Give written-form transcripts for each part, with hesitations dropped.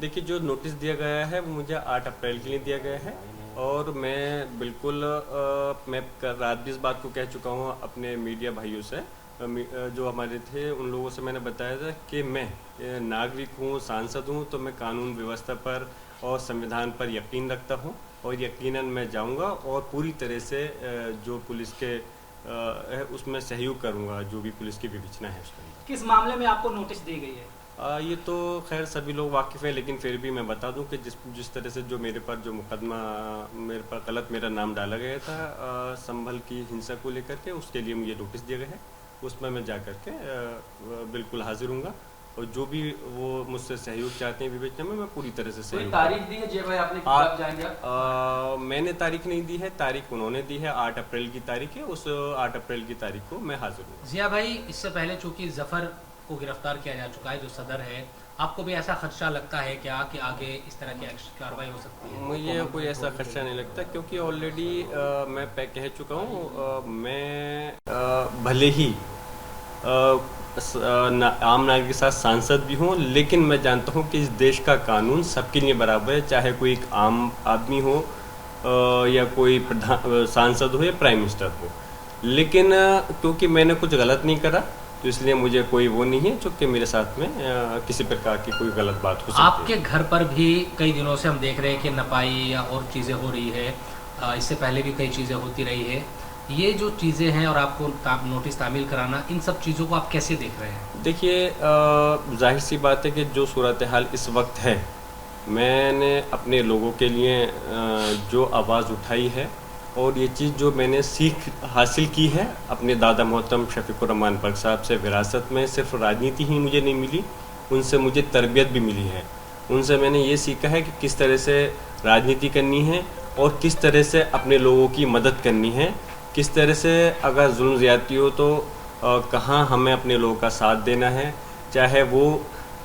देखिए, जो नोटिस दिया गया है वो मुझे 8 अप्रैल के लिए दिया गया है और मैं बिल्कुल मैं रात भी इस बात को कह चुका हूँ अपने मीडिया भाइयों से, जो हमारे थे उन लोगों से मैंने बताया था कि मैं नागरिक हूँ, सांसद हूँ, तो मैं कानून व्यवस्था पर और संविधान पर यकीन रखता हूँ और यकीनन मैं जाऊँगा और पूरी तरह से जो पुलिस के है उसमें सहयोग करूँगा, जो भी पुलिस की विवेचना है उसके अंदर। किस मामले में आपको नोटिस दी गई है? ये तो खैर सभी लोग वाकिफ़ हैं, लेकिन फिर भी मैं बता दूं कि जिस जिस तरह से जो मेरे पर जो मुकदमा मेरे पर गलत मेरा नाम डाला गया था संभल की हिंसा को लेकर के, उसके लिए मुझे नोटिस दिया गया है। उसमें मैं जा कर के बिल्कुल हाजिर हूँगा और जो भी वो मुझसे सहयोग चाहते हैं विवेचना में, मैं पूरी तरह से कोई सहयोग तारीख दी है जय भाई आपने कि कब जाएंगे आप? मैंने तारीख नहीं दी है, तारीख उन्होंने दी है, 8 अप्रैल की तारीख है। उस 8 अप्रैल की तारीख को मैं हाजिर हूँ। जिया भाई, इससे पहले चूंकि जफर को गिरफ्तार किया जा चुका है जो सदर है, आपको भी ऐसा खदशा लगता है क्या कि आगे इस तरह की कार्रवाई हो सकती है? मुझे कोई ऐसा खदशा नहीं लगता, क्योंकि ऑलरेडी मैं कह चुका हूँ, मैं भले ही आम नागरिक के साथ सांसद भी हूँ, लेकिन मैं जानता हूँ कि इस देश का कानून सबके लिए बराबर है, चाहे कोई एक आम आदमी हो या कोई प्रधान सांसद हो या प्राइम मिनिस्टर हो। लेकिन क्योंकि मैंने कुछ गलत नहीं करा, तो इसलिए मुझे कोई वो नहीं है चूँकि मेरे साथ में किसी प्रकार की कोई गलत बात हो सकती है। आपके घर पर भी कई दिनों से हम देख रहे हैं कि नपाई या और चीज़ें हो रही है, इससे पहले भी कई चीज़ें होती रही है। ये जो चीज़ें हैं और आपको नोटिस तामील कराना, इन सब चीज़ों को आप कैसे देख रहे हैं? देखिए, जाहिर सी बात है कि जो सूरत हाल इस वक्त है, मैंने अपने लोगों के लिए जो आवाज़ उठाई है और ये चीज़ जो मैंने सीख हासिल की है अपने दादा मोहतरम शफीकुर रहमान बख्श साहब से विरासत में, सिर्फ राजनीति ही मुझे नहीं मिली, उनसे मुझे तरबियत भी मिली है। उनसे मैंने ये सीखा है कि किस तरह से राजनीति करनी है और किस तरह से अपने लोगों की मदद करनी है, किस तरह से अगर जुल्म ज़्यादती हो तो कहाँ हमें अपने लोगों का साथ देना है, चाहे वो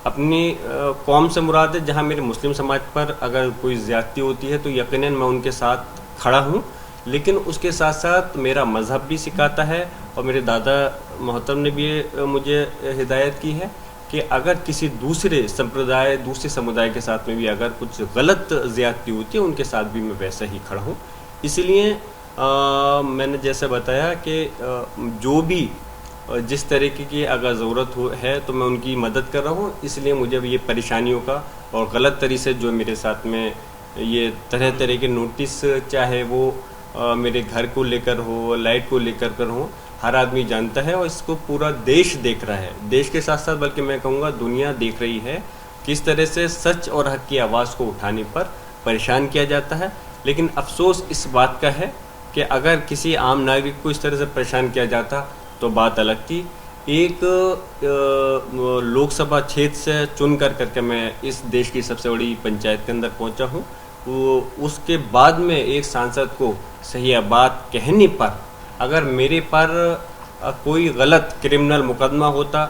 अपनी कौम से मुराद है। जहाँ मेरे मुस्लिम समाज पर अगर कोई ज़्यादती होती है तो यकीनन मैं उनके साथ खड़ा हूँ, लेकिन उसके साथ साथ मेरा मज़हब भी सिखाता है और मेरे दादा मोहतरम ने भी मुझे हिदायत की है कि अगर किसी दूसरे संप्रदाय, दूसरे समुदाय के साथ में भी अगर कुछ गलत ज़्यादती होती है, उनके साथ भी मैं वैसा ही खड़ा हूँ। इसलिए मैंने जैसे बताया कि जो भी जिस तरीके की अगर ज़रूरत है तो मैं उनकी मदद कर रहा हूँ। इसलिए मुझे ये परेशानियों का और गलत तरीके से जो मेरे साथ में ये तरह तरह के नोटिस, चाहे वो मेरे घर को लेकर हो, लाइट को लेकर हो, हर आदमी जानता है और इसको पूरा देश देख रहा है। देश के साथ साथ बल्कि मैं कहूँगा दुनिया देख रही है किस तरह से सच और हक की आवाज़ को उठाने पर परेशान किया जाता है। लेकिन अफसोस इस बात का है कि अगर किसी आम नागरिक को इस तरह से परेशान किया जाता तो बात अलग थी। एक लोकसभा क्षेत्र से चुन करके मैं इस देश की सबसे बड़ी पंचायत के अंदर पहुंचा हूं, वो उसके बाद में एक सांसद को सही बात कहने पर अगर मेरे पर कोई गलत क्रिमिनल मुकदमा होता,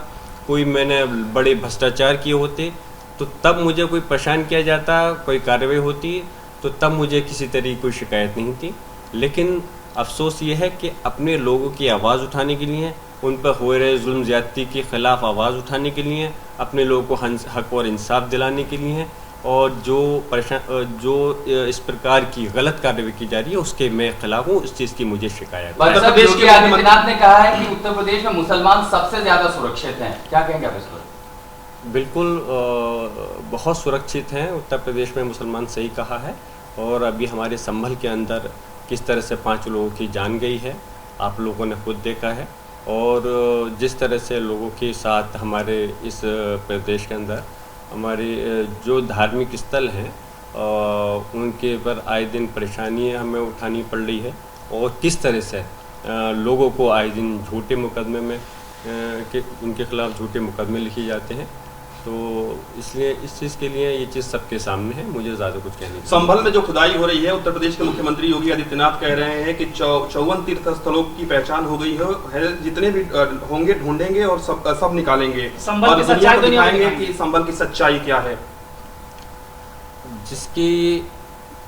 कोई मैंने बड़े भ्रष्टाचार किए होते, तो तब मुझे कोई परेशान किया जाता, कोई कार्रवाई होती, तो तब मुझे किसी तरह की कोई शिकायत नहीं थी। लेकिन अफसोस ये है कि अपने लोगों की आवाज़ उठाने के लिए, उन पर हो रहे जुल्म ज़्यादती के ख़िलाफ़ आवाज़ उठाने के लिए, अपने लोगों को हक और इंसाफ दिलाने के लिए और जो इस प्रकार की गलत कार्रवाई की जा रही है उसके मैं खिलाफ हूँ। इस चीज़ की मुझे शिकायत है। उत्तर प्रदेश के आदित्यनाथ ने कहा है कि उत्तर प्रदेश में मुसलमान सबसे ज़्यादा सुरक्षित हैं, क्या कहेंगे आप इस पर? बिल्कुल, बहुत सुरक्षित हैं उत्तर प्रदेश में मुसलमान, सही कहा है। और अभी हमारे संभल के अंदर किस तरह से 5 लोगों की जान गई है, आप लोगों ने खुद देखा है। और जिस तरह से लोगों के साथ हमारे इस प्रदेश के अंदर हमारे जो धार्मिक स्थल हैं उनके पर आए दिन परेशानियाँ हमें उठानी पड़ रही है और किस तरह से लोगों को आए दिन झूठे मुकदमे में उनके खिलाफ झूठे मुकदमे लिखे जाते हैं। तो इसलिए इस चीज़ के लिए ये चीज़ सबके सामने है, मुझे ज़्यादा कुछ कहने की। संभल में जो खुदाई हो रही है, उत्तर प्रदेश के मुख्यमंत्री योगी आदित्यनाथ कह रहे हैं कि 54 तीर्थ स्थलों की पहचान हो गई है, जितने भी होंगे ढूंढेंगे और सब निकालेंगे और दुनिया को दिखाएंगे कि संभल की सच्चाई क्या है। जिसकी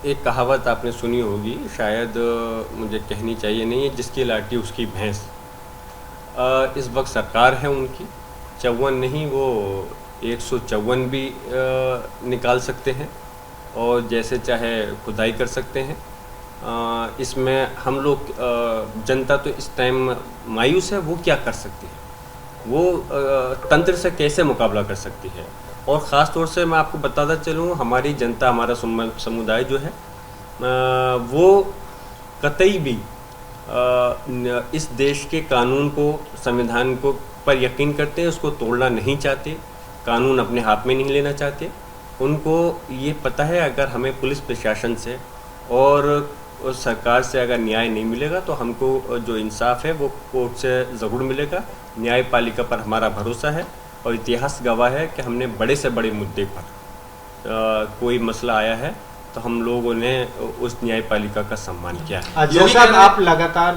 एक कहावत आपने सुनी होगी, शायद मुझे कहनी चाहिए नहीं है, जिसकी लाठी उसकी भैंस। इस वक्त सरकार है उनकी 54 नहीं, वो 154 भी निकाल सकते हैं और जैसे चाहे खुदाई कर सकते हैं। इसमें हम लोग जनता तो इस टाइम मायूस है, वो क्या कर सकती है, वो तंत्र से कैसे मुकाबला कर सकती है। और ख़ास तौर से मैं आपको बताता चलूँ, हमारी जनता, हमारा समुदाय जो है वो कतई भी इस देश के कानून को, संविधान को पर यकीन करते हैं, उसको तोड़ना नहीं चाहते, कानून अपने हाथ में नहीं लेना चाहते। उनको ये पता है अगर हमें पुलिस प्रशासन से और सरकार से अगर न्याय नहीं मिलेगा तो हमको जो इंसाफ है वो कोर्ट से ज़रूर मिलेगा। न्यायपालिका पर हमारा भरोसा है और इतिहास गवाह है कि हमने बड़े से बड़े मुद्दे पर कोई मसला आया है तो हम लोगों ने उस न्यायपालिका का सम्मान किया है। जैसा आप लगातार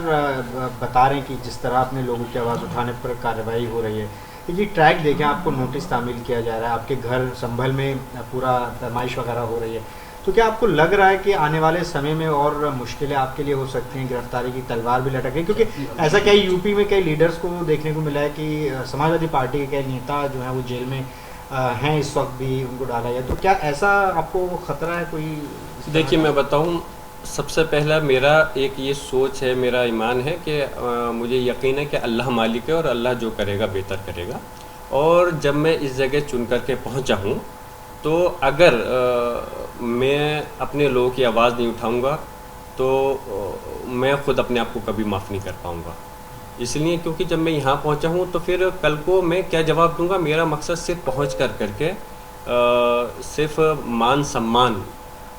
बता रहे हैं कि जिस तरह आपने लोगों की आवाज़ उठाने पर कार्रवाई हो रही है, ये ट्रैक देखें, आपको नोटिस तामील किया जा रहा है, आपके घर संभल में पूरा पैमाइश वगैरह हो रही है, तो क्या आपको लग रहा है कि आने वाले समय में और मुश्किलें आपके लिए हो सकती हैं, गिरफ्तारी की तलवार भी लटक गई? क्योंकि ऐसा कई यूपी में कई लीडर्स को देखने को मिला है कि समाजवादी पार्टी के कई नेता जो हैं वो जेल में हैं इस वक्त भी, उनको डाला जाए, तो क्या ऐसा आपको खतरा है कोई? देखिए मैं बताऊं, सबसे पहला मेरा एक ये सोच है, मेरा ईमान है कि मुझे यकीन है कि अल्लाह मालिक है और अल्लाह जो करेगा बेहतर करेगा। और जब मैं इस जगह चुन करके पहुंचा हूं तो अगर मैं अपने लोगों की आवाज़ नहीं उठाऊंगा तो मैं ख़ुद अपने आप को कभी माफ़ नहीं कर पाऊंगा। इसलिए क्योंकि जब मैं यहाँ पहुँचा हूँ तो फिर कल को मैं क्या जवाब दूंगा। मेरा मकसद सिर्फ पहुँच करके सिर्फ मान सम्मान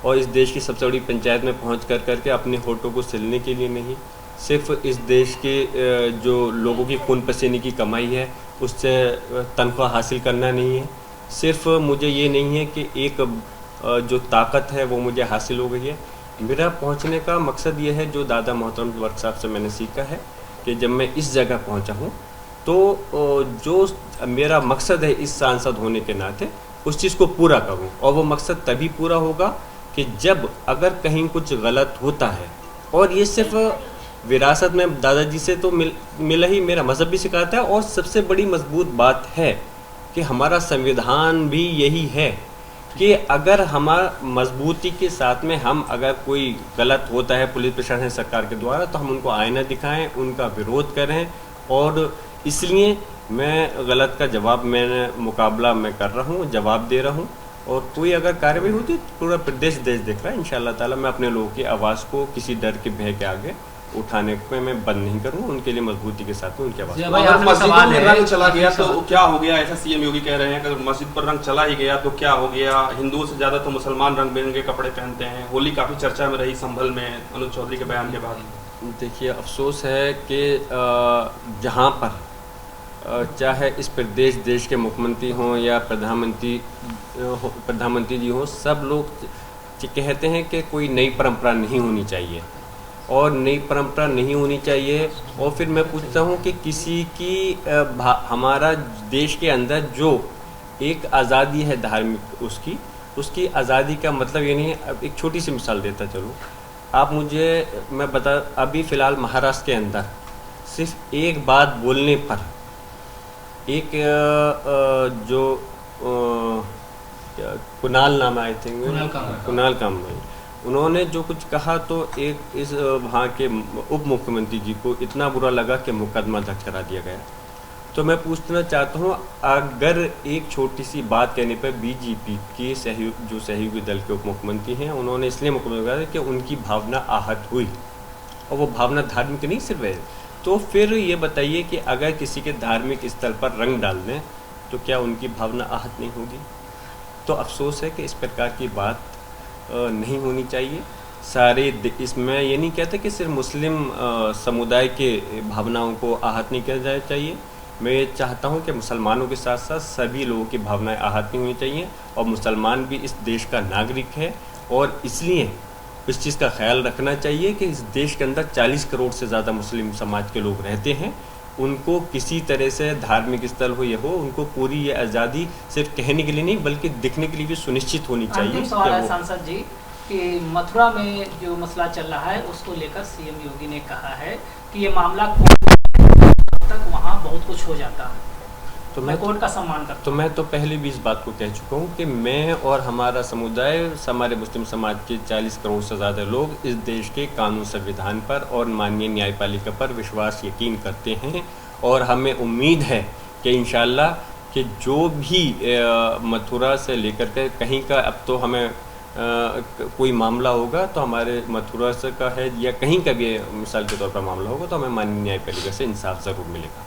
और इस देश की सबसे बड़ी पंचायत में पहुँच करके अपने होठों को सिलने के लिए नहीं, सिर्फ इस देश के जो लोगों की खून पसीने की कमाई है उससे तनख्वाह हासिल करना नहीं है। सिर्फ मुझे ये नहीं है कि एक जो ताकत है वो मुझे हासिल हो गई है। मेरा पहुंचने का मकसद ये है, जो दादा मोहतरम वर्क साहब से मैंने सीखा है कि जब मैं इस जगह पहुंचा हूं तो जो मेरा मकसद है इस सांसद होने के नाते उस चीज़ को पूरा करूं। और वो मकसद तभी पूरा होगा कि जब अगर कहीं कुछ गलत होता है, और ये सिर्फ विरासत में दादाजी से तो मिला ही, मेरा मज़हब भी सिखाता है। और सबसे बड़ी मजबूत बात है कि हमारा संविधान भी यही है कि अगर हमारा मजबूती के साथ में हम अगर कोई गलत होता है पुलिस प्रशासन सरकार के द्वारा तो हम उनको आईना दिखाएं, उनका विरोध करें। और इसलिए मैं गलत का जवाब, मैंने मुकाबला मैं कर रहा हूँ, जवाब दे रहा हूँ। और कोई अगर कार्रवाई होती है पूरा प्रदेश देश देख रहा है, इंशाअल्लाह ताला मैं अपने लोगों की आवाज़ को किसी डर के भय के आगे उठाने में मैं बंद नहीं करूंगा। उनके लिए मजबूती के साथ में उनकी आवाज़। अगर मस्जिदों में रंग चला गया तो क्या हो गया? ऐसा सीएम योगी कह रहे हैं कि अगर मस्जिद पर रंग चला ही गया तो क्या हो गया? हिंदुओं से ज़्यादा तो मुसलमान रंग बिरंगे कपड़े पहनते हैं। होली काफ़ी चर्चा में रही संभल में अनुज चौधरी के बयान के बाद। देखिए अफसोस है कि जहाँ पर चाहे इस प्रदेश देश के मुख्यमंत्री हों या प्रधानमंत्री जी हों, सब लोग कहते हैं कि कोई नई परंपरा नहीं होनी चाहिए और नई परंपरा नहीं होनी चाहिए। और फिर मैं पूछता हूँ कि किसी की हमारा देश के अंदर जो एक आज़ादी है धार्मिक, उसकी आज़ादी का मतलब ये नहीं है। अब एक छोटी सी मिसाल देता चलूँ, आप मुझे मैं बता, अभी फ़िलहाल महाराष्ट्र के अंदर सिर्फ एक बात बोलने पर एक जो कुणाल नाम, आई थिंक कुणाल कामत, उन्होंने जो कुछ कहा तो एक इस वहाँ के उप मुख्यमंत्री जी को इतना बुरा लगा कि मुकदमा दर्ज करा दिया गया। तो मैं पूछना चाहता हूँ, अगर एक छोटी सी बात कहने पर बीजेपी के सहयोगी दल के उप मुख्यमंत्री हैं, उन्होंने इसलिए मुकदमा करा कि उनकी भावना आहत हुई, और वो भावना धार्मिक नहीं सिर्फ है, तो फिर ये बताइए कि अगर किसी के धार्मिक स्थल पर रंग डाल दें तो क्या उनकी भावना आहत नहीं होगी? तो अफसोस है कि इस प्रकार की बात नहीं होनी चाहिए। सारे इसमें ये नहीं कहते कि सिर्फ मुस्लिम समुदाय के भावनाओं को आहत नहीं किया जाना चाहिए। मैं ये चाहता हूँ कि मुसलमानों के साथ साथ सभी लोगों की भावनाएं आहत नहीं होनी चाहिए। और मुसलमान भी इस देश का नागरिक है और इसलिए इस चीज़ का ख्याल रखना चाहिए कि इस देश के अंदर 40 करोड़ से ज़्यादा मुस्लिम समाज के लोग रहते हैं। उनको किसी तरह से धार्मिक स्थल हो या हो, उनको पूरी ये आज़ादी सिर्फ कहने के लिए नहीं बल्कि दिखने के लिए भी सुनिश्चित होनी चाहिए। अंतिम सवाल है सांसद जी कि मथुरा में जो मसला चल रहा है उसको लेकर सीएम योगी ने कहा है कि ये मामला तक वहाँ बहुत कुछ हो जाता है। मैं कोर्ट का सम्मान करता तो मैं तो पहले भी इस बात को कह चुका हूँ कि मैं और हमारा समुदाय, हमारे मुस्लिम समाज के 40 करोड़ से ज़्यादा लोग इस देश के कानून संविधान पर और माननीय न्यायपालिका पर विश्वास यकीन करते हैं। और हमें उम्मीद है कि इंशाअल्लाह कि जो भी मथुरा से लेकर के कहीं का अब तो हमें कोई मामला होगा तो हमारे मथुरा से का है या कहीं का भी मिसाल के तौर पर मामला होगा तो हमें माननीय न्यायपालिका से इंसाफ ज़रूर मिलेगा।